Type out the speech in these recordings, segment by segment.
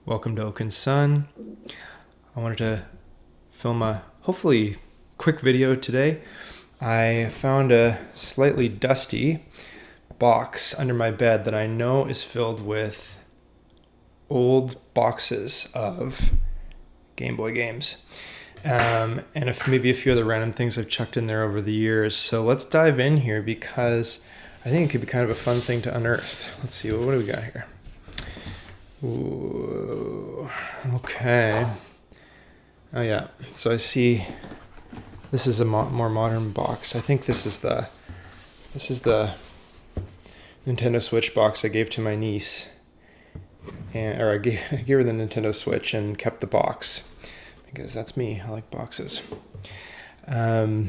Welcome to Oak and Sun. I wanted to film a hopefully quick video today. I found a slightly dusty box under my bed that I know is filled with old boxes of Game Boy games. And maybe a few other random things I've chucked in there over the years. So let's dive in here because I think it could be kind of a fun thing to unearth. Let's see, what do we got here? Ooh, okay. Oh yeah, so I see this is a more modern box. I think this is the Nintendo Switch box I gave to my niece, I gave her the Nintendo Switch and kept the box because that's me. I like boxes. What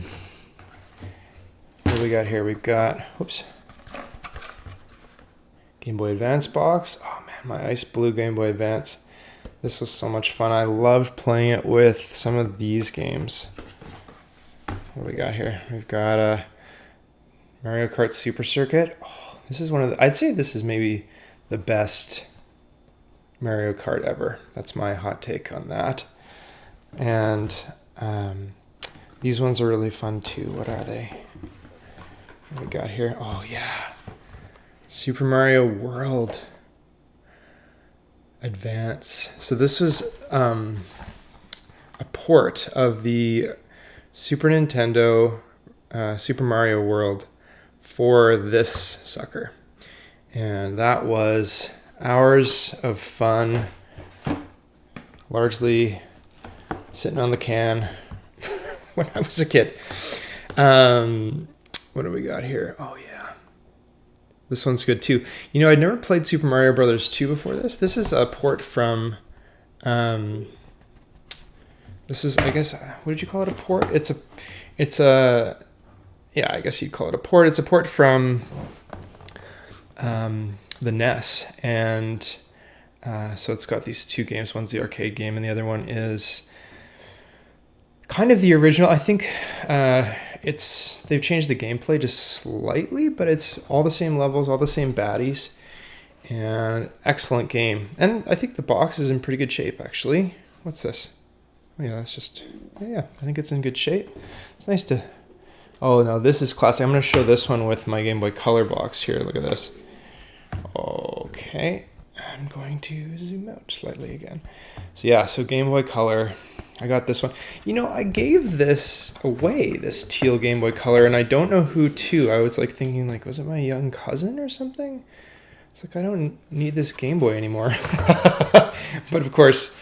do we got here? We've got Game Boy Advance box. Oh man, my ice blue Game Boy Advance. This was so much fun. I loved playing it with some of these games. What do we got here? We've got a Mario Kart Super Circuit. Oh, this is I'd say this is maybe the best Mario Kart ever. That's my hot take on that. And these ones are really fun too. What are they? What do we got here? Oh yeah. Super Mario World Advance. So this was a port of the Super Nintendo Super Mario World for this sucker. And that was hours of fun, largely sitting on the can when I was a kid. What do we got here? Oh, yeah. This one's good, too. You know, I'd never played Super Mario Brothers 2 before this. This is a port from... this is, I guess... What did you call it, a port? Yeah, I guess you'd call it a port. It's a port from the NES. And so it's got these two games. One's the arcade game, and the other one is kind of the original. I think they've changed the gameplay just slightly, but it's all the same levels, all the same baddies, and excellent game. And I think the box is in pretty good shape, actually. What's this? Oh yeah, I think it's in good shape. It's nice to... Oh no, this is classic. I'm going to show this one with my Game Boy Color box here. Look at this. Okay, I'm going to zoom out slightly again. So yeah, so Game Boy Color... I got this one. You know, I gave this away, this teal Game Boy Color, and I don't know who to. I was like thinking, like, was it my young cousin or something? It's like, I don't need this Game Boy anymore. But of course,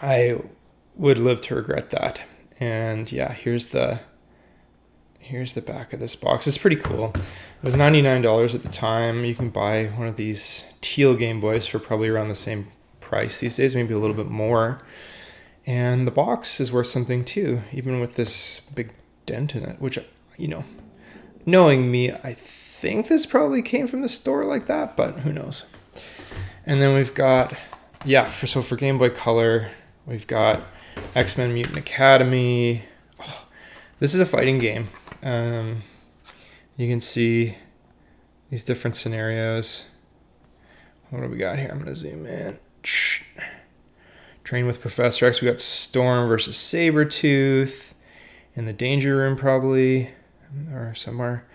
I would live to regret that. And yeah, here's the back of this box. It's pretty cool. It was $99 at the time. You can buy one of these teal Game Boys for probably around the same price these days, maybe a little bit more. And the box is worth something too, even with this big dent in it, which, you know, knowing me, I think this probably came from the store like that, but who knows. And then we've got, for Game Boy Color, we've got X-Men Mutant Academy. Oh, this is a fighting game. You can see these different scenarios. What do we got here? I'm going to zoom in. Train with Professor X. We got Storm versus Sabretooth in the Danger Room probably, or somewhere.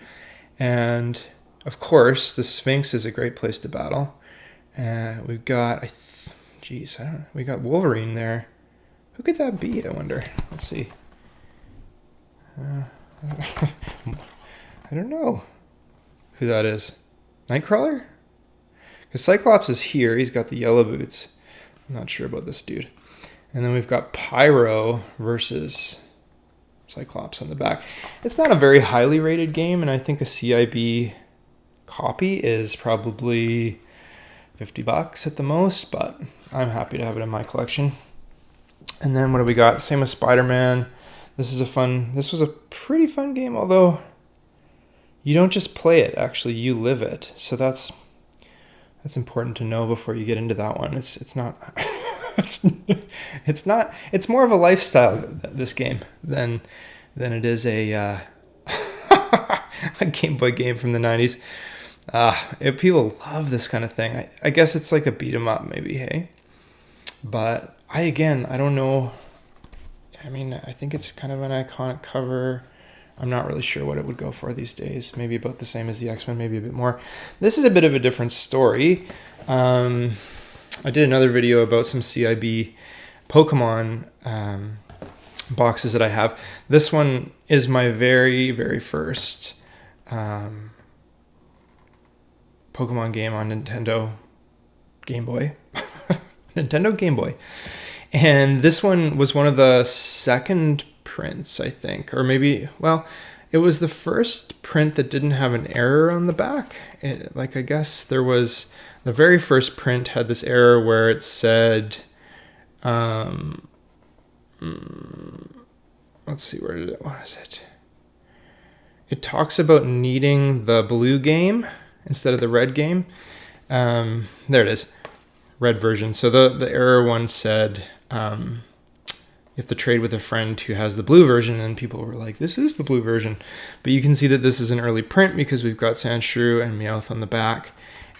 And of course, the Sphinx is a great place to battle. We've got, we got Wolverine there. Who could that be, I wonder? Let's see. I don't know who that is. Nightcrawler? Because Cyclops is here. He's got the yellow boots. I'm not sure about this dude. And then we've got Pyro versus Cyclops on the back. It's not a very highly rated game, and I think a CIB copy is probably $50 at the most, but I'm happy to have it in my collection. And then what do we got? Same as Spider-Man. This was a pretty fun game, although you don't just play it, actually, you live it. So that's important to know before you get into that one. It's not it's more of a lifestyle, this game, than it is a Game Boy game from the 90s. People love this kind of thing. I guess it's like a beat 'em up maybe, hey? But I don't know. I mean, I think it's kind of an iconic cover. I'm not really sure what it would go for these days. Maybe about the same as the X-Men, maybe a bit more. This is a bit of a different story. I did another video about some CIB Pokemon boxes that I have. This one is my very, very first Pokemon game on Nintendo Game Boy. Nintendo Game Boy. And this one was one of the second prints, I think. Or maybe, well, it was the first print that didn't have an error on the back. I guess there was... The very first print had this error where it said... let's see, what is it? It talks about needing the blue game instead of the red game. There it is. Red version. So the error one said you have to trade with a friend who has the blue version, and people were like, this is the blue version. But you can see that this is an early print because we've got Sandshrew and Meowth on the back,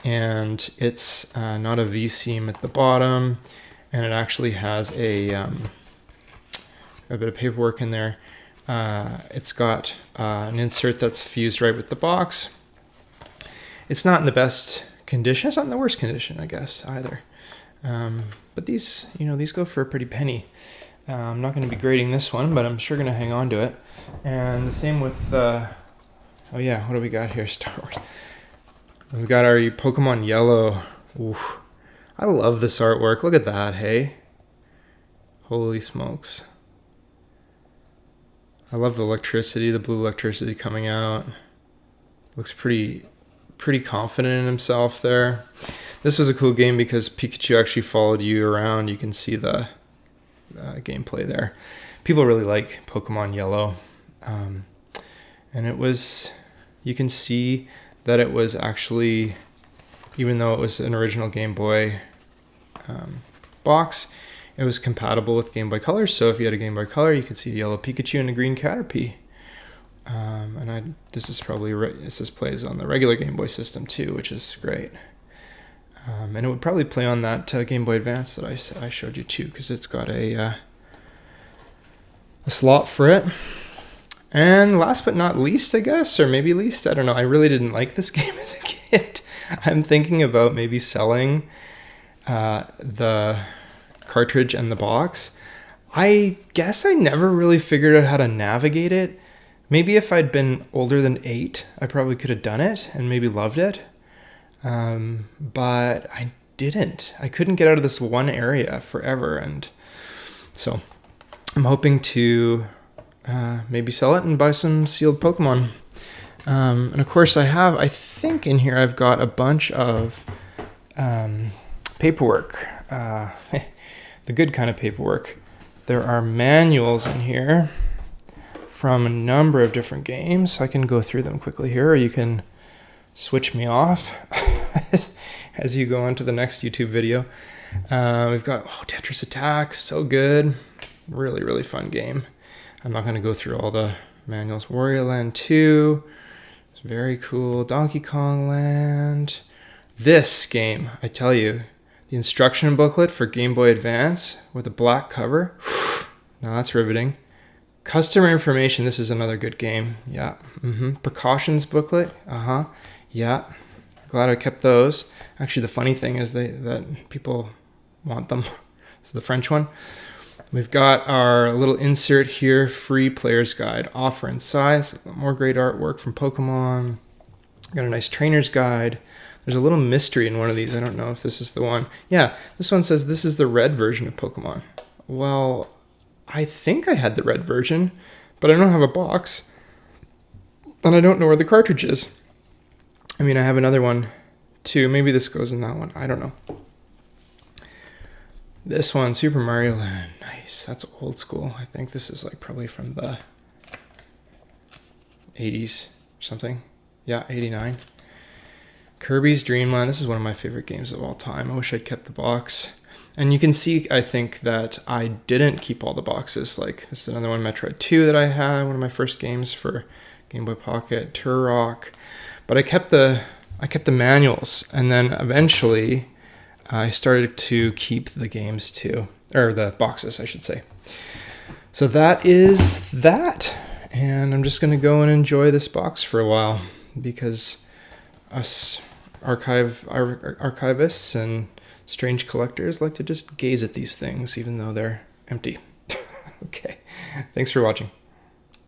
and it's not a V-seam at the bottom, and it actually has a bit of paperwork in there. It's got an insert that's fused right with the box. It's not in the best condition. It's not in the worst condition, I guess, either. But these go for a pretty penny. I'm not going to be grading this one, but I'm sure going to hang on to it. And the same with, oh yeah, what do we got here? Star Wars. We've got our Pokemon Yellow. Oof. I love this artwork. Look at that, hey? Holy smokes. I love the electricity, the blue electricity coming out. Looks pretty confident in himself there. This was a cool game because Pikachu actually followed you around. You can see the gameplay there. People really like Pokemon Yellow. And it was, you can see that it was actually, even though it was an original Game Boy box, it was compatible with Game Boy Color. So if you had a Game Boy Color, you could see a yellow Pikachu and a green Caterpie. This plays on the regular Game Boy system too, which is great. And it would probably play on that Game Boy Advance that I showed you too, because it's got a slot for it. And last but not least, I guess, or maybe least, I don't know. I really didn't like this game as a kid. I'm thinking about maybe selling the cartridge and the box. I guess I never really figured out how to navigate it. Maybe if I'd been older than 8, I probably could have done it and maybe loved it. But I didn't. I couldn't get out of this one area forever. And so I'm hoping to maybe sell it and buy some sealed Pokemon. And of course I think in here I've got a bunch of paperwork. The good kind of paperwork. There are manuals in here from a number of different games. I can go through them quickly here, or you can switch me off as you go on to the next YouTube video. We've got Tetris Attack, so good. Really, really fun game. I'm not going to go through all the manuals. Wario Land 2, it's very cool. Donkey Kong Land. This game, I tell you, the instruction booklet for Game Boy Advance with a black cover. Now that's riveting. Customer information. This is another good game. Yeah. Precautions booklet. Yeah. Glad I kept those. Actually, the funny thing is that people want them. It's the French one. We've got our little insert here, free player's guide, offer and size. More great artwork from Pokemon. Got a nice trainer's guide. There's a little mystery in one of these. I don't know if this is the one. Yeah, this one says this is the red version of Pokemon. Well, I think I had the red version, but I don't have a box. And I don't know where the cartridge is. I mean, I have another one too. Maybe this goes in that one. I don't know. This one, Super Mario Land. Nice. That's old school. I think this is like probably from the 80s or something. Yeah, 89. Kirby's Dream Land. This is one of my favorite games of all time. I wish I'd kept the box. And you can see, I think, that I didn't keep all the boxes. Like, this is another one, Metroid 2 that I had. One of my first games for Game Boy Pocket. Turok. But I kept the manuals. And then eventually, I started to keep the games too, or the boxes, I should say. So that is that. And I'm just going to go and enjoy this box for a while because us archivists and strange collectors like to just gaze at these things even though they're empty. Okay. Thanks for watching.